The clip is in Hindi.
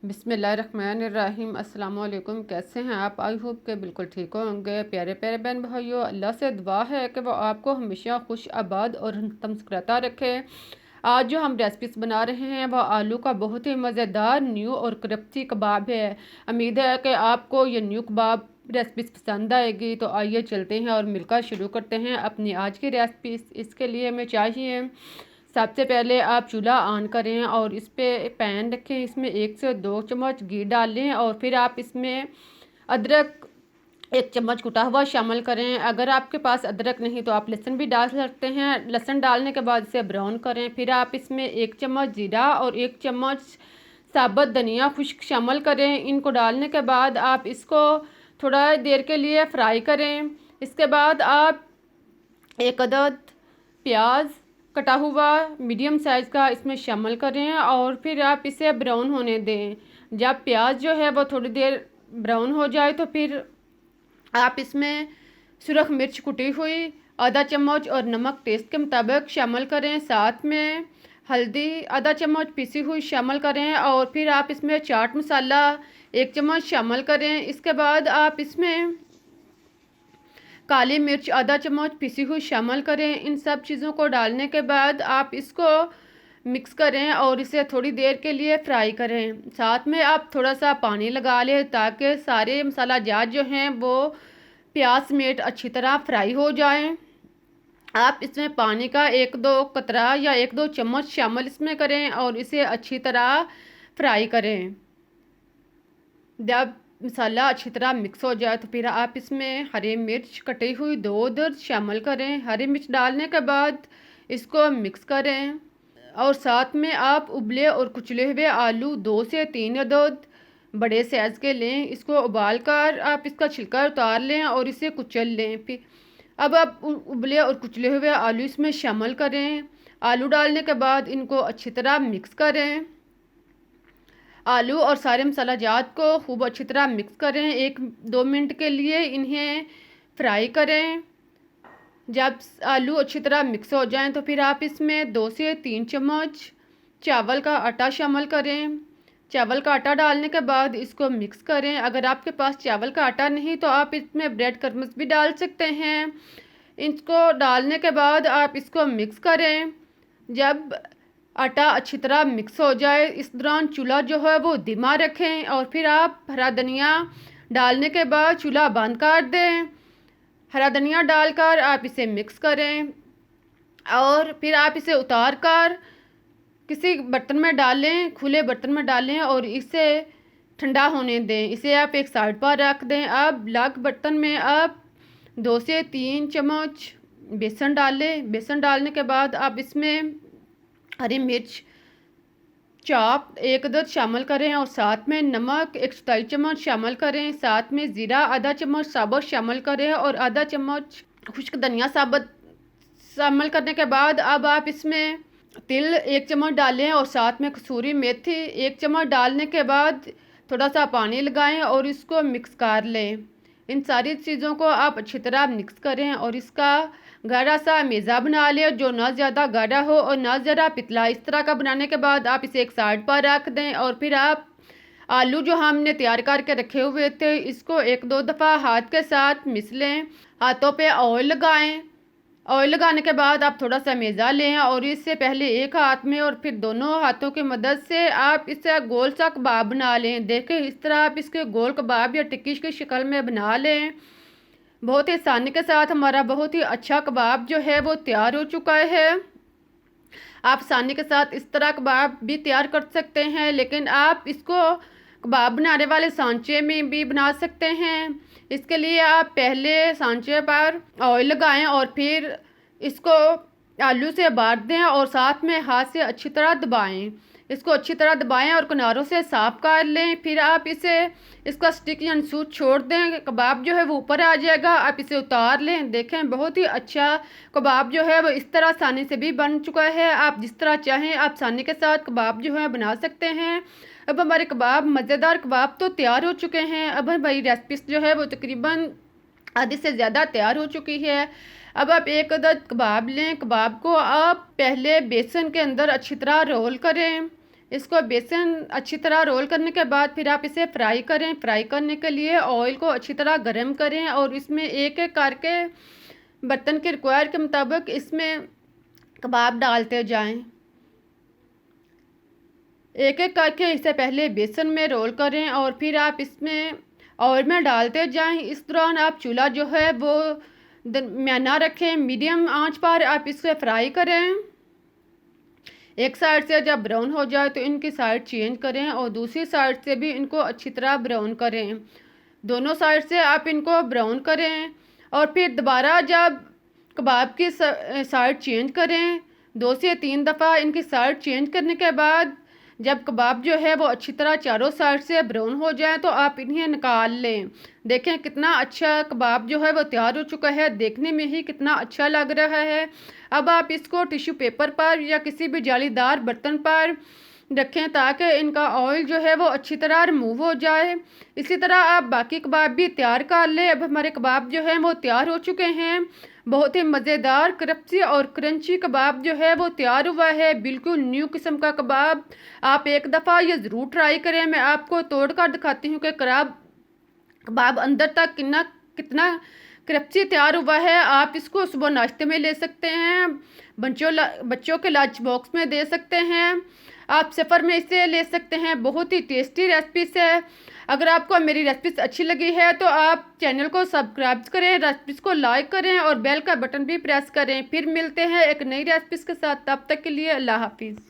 बिस्मिल्लाहिर्रहमानिर्रहीम। अस्सलाम वालेकुम। कैसे हैं आप? आई होप के बिल्कुल ठीक होंगे। प्यारे प्यारे बहन भाइयों, अल्लाह से दुआ है कि वो आपको हमेशा खुश आबाद और तमसकराता रखे। आज जो हम रेसिपीज बना रहे हैं वह आलू का बहुत ही मज़ेदार न्यू और क्रिस्पी कबाब है। उम्मीद है कि आपको ये न्यू कबाब रेसिपीज पसंद आएगी। तो आइए चलते हैं और मिलकर शुरू करते हैं अपनी आज की रेसिपीज। इसके लिए हमें चाहिए, सबसे पहले आप चूल्हा ऑन करें और इस पे पैन रखें। इसमें 1 से 2 चम्मच घी डालें और फिर आप इसमें अदरक 1 चम्मच कुटा हुआ शामिल करें। अगर आपके पास अदरक नहीं तो आप लहसुन भी डाल सकते हैं। लहसुन डालने के बाद इसे ब्राउन करें। फिर आप इसमें 1 चम्मच जीरा और 1 चम्मच साबुत धनिया खुश्क शामिल करें। इनको डालने के बाद आप इसको थोड़ा देर के लिए फ्राई करें। इसके बाद आप एक अदद प्याज कटा हुआ मीडियम साइज़ का इसमें शामिल करें और फिर आप इसे ब्राउन होने दें। जब प्याज जो है वो थोड़ी देर ब्राउन हो जाए तो फिर आप इसमें सुरख मिर्च कुटी हुई आधा चम्मच और नमक टेस्ट के मुताबिक शामिल करें। साथ में हल्दी आधा चम्मच पिसी हुई शामिल करें और फिर आप इसमें चाट मसाला 1 चम्मच शामिल करें। इसके बाद आप इसमें काली मिर्च आधा चम्मच पिसी हुई शामिल करें। इन सब चीज़ों को डालने के बाद आप इसको मिक्स करें और इसे थोड़ी देर के लिए फ्राई करें। साथ में आप थोड़ा सा पानी लगा लें ताकि सारे मसाला जात जो हैं वो प्याज समेत अच्छी तरह फ्राई हो जाएं। आप इसमें पानी का 1-2 कतरा या 1-2 चम्मच शामिल इसमें करें और इसे अच्छी तरह फ्राई करें। जब मसाला अच्छी तरह मिक्स हो जाए तो फिर आप इसमें हरी मिर्च कटी हुई 2 अदद शामिल करें। हरी मिर्च डालने के बाद इसको मिक्स करें और साथ में आप उबले और कुचले हुए आलू 2 से 3 अदद बड़े साइज़ के लें। इसको उबाल कर आप इसका छिलका उतार लें और इसे कुचल लें। फिर अब आप उबले और कुचले हुए आलू इसमें शामिल करें। आलू डालने के बाद इनको अच्छी तरह मिक्स करें। आलू और सारे मसाला जात को खूब अच्छी तरह मिक्स करें। 1-2 मिनट के लिए इन्हें फ्राई करें। जब आलू अच्छी तरह मिक्स हो जाएं तो फिर आप इसमें 2 से 3 चम्मच चावल का आटा शामिल करें। चावल का आटा डालने के बाद इसको मिक्स करें। अगर आपके पास चावल का आटा नहीं तो आप इसमें ब्रेड क्रम्स भी डाल सकते हैं। इसको डालने के बाद आप इसको मिक्स करें। जब आटा अच्छी तरह मिक्स हो जाए इस दौरान चूल्हा जो है वो धीमा रखें और फिर आप हरा धनिया डालने के बाद चूल्हा बंद कर दें। हरा धनिया डालकर आप इसे मिक्स करें और फिर आप इसे उतार कर किसी बर्तन में डालें, खुले बर्तन में डालें और इसे ठंडा होने दें। इसे आप एक साइड पर रख दें। अब अलग बर्तन में आप 2 से 3 चम्मच बेसन डालें। बेसन डालने के बाद आप इसमें हरी मिर्च चाप 1 अदद शामिल करें और साथ में नमक 1 चौथाई चम्मच शामिल करें। साथ में ज़ीरा आधा चम्मच साबुत शामिल करें और आधा चम्मच खुश्क धनिया साबुत शामिल करने के बाद अब आप इसमें तिल 1 चम्मच डालें और साथ में कसूरी मेथी 1 चम्मच डालने के बाद थोड़ा सा पानी लगाएं और इसको मिक्स कर लें। इन सारी चीज़ों को आप अच्छी तरह मिक्स करें और इसका गाढ़ा सा मेज़ा बना लें जो ना ज़्यादा गाढ़ा हो और ना ज़्यादा पतला। इस तरह का बनाने के बाद आप इसे एक साइड पर रख दें और फिर आप आलू जो हमने तैयार करके रखे हुए थे इसको 1-2 दफ़ा हाथ के साथ मिस लें। हाथों पे ऑयल लगाएं। ऑयल लगाने के बाद आप थोड़ा सा मेज़ा लें और इससे पहले एक हाथ में और फिर दोनों हाथों की मदद से आप इसे गोल सा कबाब बना लें। देखें इस तरह आप इसके गोल कबाब या टिक्की की शक्ल में बना लें। बहुत ही आसानी के साथ हमारा बहुत ही अच्छा कबाब जो है वो तैयार हो चुका है। आप आसानी के साथ इस तरह कबाब भी तैयार कर सकते हैं, लेकिन आप इसको कबाब बनाने वाले सांचे में भी बना सकते हैं। इसके लिए आप पहले सांचे पर ऑयल लगाएं और फिर इसको आलू से बांध दें और साथ में हाथ से अच्छी तरह दबाएं। इसको अच्छी तरह दबाएं और किनारों से साफ कर लें। फिर आप इसे इसका स्टिक या सूत छोड़ दें। कबाब जो है वो ऊपर आ जाएगा। आप इसे उतार लें। देखें बहुत ही अच्छा कबाब जो है वो इस तरह आसानी से भी बन चुका है। आप जिस तरह चाहें आप आसानी के साथ कबाब जो है बना सकते हैं। अब हमारे कबाब मज़ेदार कबाब तो तैयार हो चुके हैं। अब हमारी रेसिपी जो है वो तकरीबन आधी से ज़्यादा तैयार हो चुकी है। अब आप 1 अदद कबाब लें। कबाब को आप पहले बेसन के अंदर अच्छी तरह रोल करें। इसको बेसन अच्छी तरह रोल करने के बाद फिर आप इसे फ्राई करें। फ्राई करने के लिए ऑयल को अच्छी तरह गर्म करें और इसमें एक एक करके बर्तन के रिक्वायर के मुताबिक इसमें कबाब डालते जाएं। एक एक करके इसे पहले बेसन में रोल करें और फिर आप इसमें ऑयल में डालते जाएं। इस दौरान आप चूल्हा जो है वो दरमियाना रखें, मीडियम आंच पर आप इसे फ्राई करें। एक साइड से जब ब्राउन हो जाए तो इनकी साइड चेंज करें और दूसरी साइड से भी इनको अच्छी तरह ब्राउन करें। दोनों साइड से आप इनको ब्राउन करें और फिर दोबारा जब कबाब की साइड चेंज करें, 2 से 3 दफ़ा इनकी साइड चेंज करने के बाद जब कबाब जो है वो अच्छी तरह चारों साइड से ब्राउन हो जाए तो आप इन्हें निकाल लें। देखें कितना अच्छा कबाब जो है वो तैयार हो चुका है, देखने में ही कितना अच्छा लग रहा है। अब आप इसको टिश्यू पेपर पर या किसी भी जालीदार बर्तन पर रखें ताकि इनका ऑयल जो है वो अच्छी तरह रिमूव हो जाए। इसी तरह आप बाकी कबाब भी तैयार कर लें। अब हमारे कबाब जो हैं वो तैयार हो चुके हैं। बहुत ही मज़ेदार क्रिस्पी और क्रंची कबाब जो है वो तैयार हुआ है, बिल्कुल न्यू किस्म का कबाब। आप एक दफ़ा ये ज़रूर ट्राई करें। मैं आपको तोड़ कर दिखाती हूँ कि कबाब अंदर तक कितना क्रिस्पी तैयार हुआ है। आप इसको सुबह नाश्ते में ले सकते हैं, बच्चों के लंच बॉक्स में दे सकते हैं, आप सफ़र में इसे ले सकते हैं। बहुत ही टेस्टी रेसिपीज है। अगर आपको मेरी रेसिपीज अच्छी लगी है तो आप चैनल को सब्सक्राइब करें, रेसिपीज़ को लाइक करें और बेल का बटन भी प्रेस करें। फिर मिलते हैं एक नई रेसिपीज़ के साथ, तब तक के लिए अल्लाह हाफिज़।